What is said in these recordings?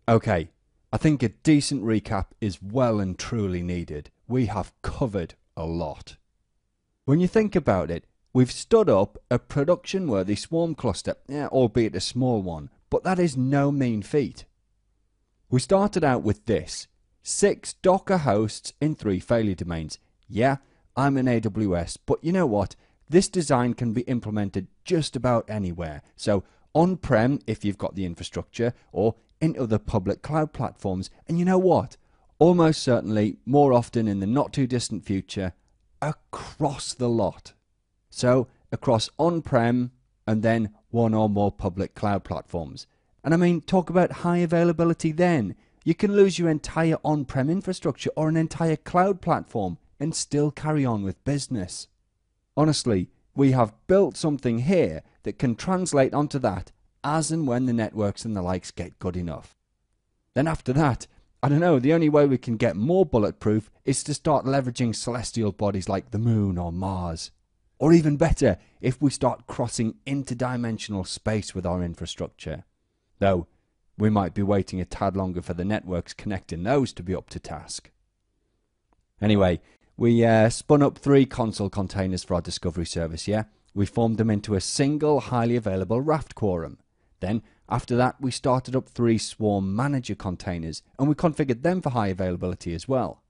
Okay, I think a decent recap is well and truly needed. We have covered a lot. When you think about it, we've stood up a production-worthy swarm cluster, albeit a small one, but that is no mean feat. We started out with this, 6 Docker hosts in 3 failure domains. Yeah, I'm in AWS, but you know what? This design can be implemented just about anywhere. So on-prem if you've got the infrastructure, or in other public cloud platforms. And you know what? Almost certainly, more often in the not too distant future, across the lot. So across on-prem and then one or more public cloud platforms. And I mean, talk about high availability then. You can lose your entire on-prem infrastructure or an entire cloud platform and still carry on with business. Honestly, we have built something here that can translate onto that as and when the networks and the likes get good enough. Then after that, I don't know, the only way we can get more bulletproof is to start leveraging celestial bodies like the moon or Mars. Or even better, if we start crossing interdimensional space with our infrastructure. Though, we might be waiting a tad longer for the networks connecting those to be up to task. Anyway, we spun up 3 console containers for our discovery service, yeah? We formed them into a single highly available raft quorum. Then, after that, we started up 3 swarm manager containers, and we configured them for high availability as well.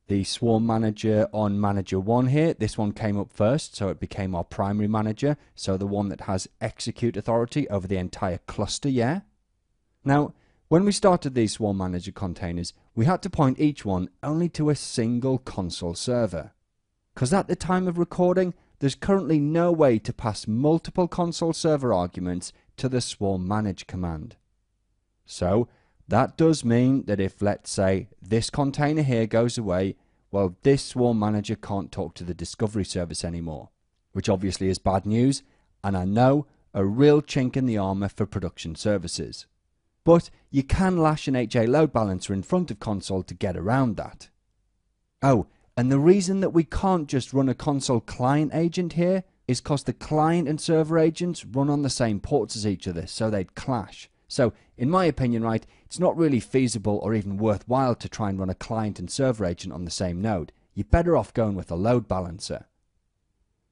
The swarm manager on manager 1 here, this one came up first, so it became our primary manager, so the one that has execute authority over the entire cluster, yeah? Now, when we started these swarm manager containers, we had to point each one only to a single console server. Because at the time of recording, there's currently no way to pass multiple console server arguments to the swarm manage command. So, that does mean that if, let's say, this container here goes away, well, this swarm manager can't talk to the discovery service anymore, which obviously is bad news, and I know, a real chink in the armor for production services. But you can lash an HA load balancer in front of console to get around that. Oh, and the reason that we can't just run a console client agent here is because the client and server agents run on the same ports as each other, so they'd clash. So, in my opinion, right, it's not really feasible or even worthwhile to try and run a client and server agent on the same node. You're better off going with a load balancer.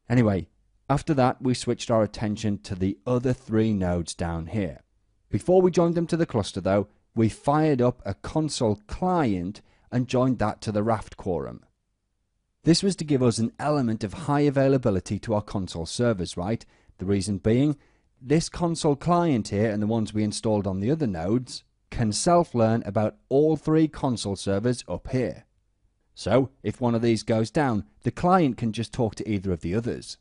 Anyway, after that we switched our attention to the other 3 nodes down here. Before we joined them to the cluster though, we fired up a console client and joined that to the raft quorum. This was to give us an element of high availability to our console servers, right? The reason being, this console client here and the ones we installed on the other nodes can self-learn about all 3 console servers up here. So, if one of these goes down, the client can just talk to either of the others.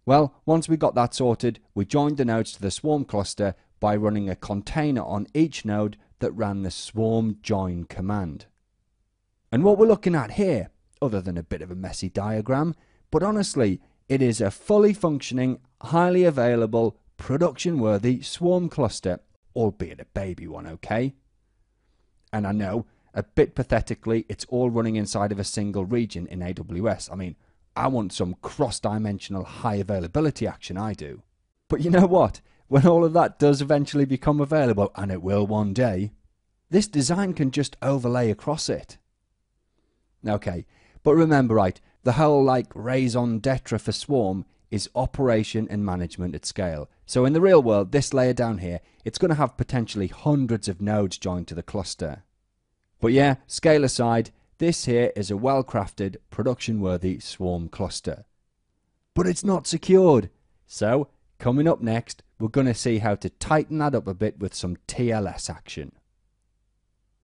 Well, once we got that sorted, we joined the nodes to the swarm cluster by running a container on each node that ran the swarm join command. And what we're looking at here, other than a bit of a messy diagram, but honestly, it is a fully functioning, highly available, production-worthy swarm cluster, albeit a baby one, okay? And I know, a bit pathetically, it's all running inside of a single region in AWS. I mean, I want some cross-dimensional high availability action, I do. But you know what? When all of that does eventually become available, and it will one day, this design can just overlay across it. Okay, but remember, right, the whole raison d'etre for Swarm is operation and management at scale. So in the real world, this layer down here, it's going to have potentially hundreds of nodes joined to the cluster. But yeah, scale aside, this here is a well-crafted, production-worthy Swarm cluster. But it's not secured. So, coming up next, we're going to see how to tighten that up a bit with some TLS action.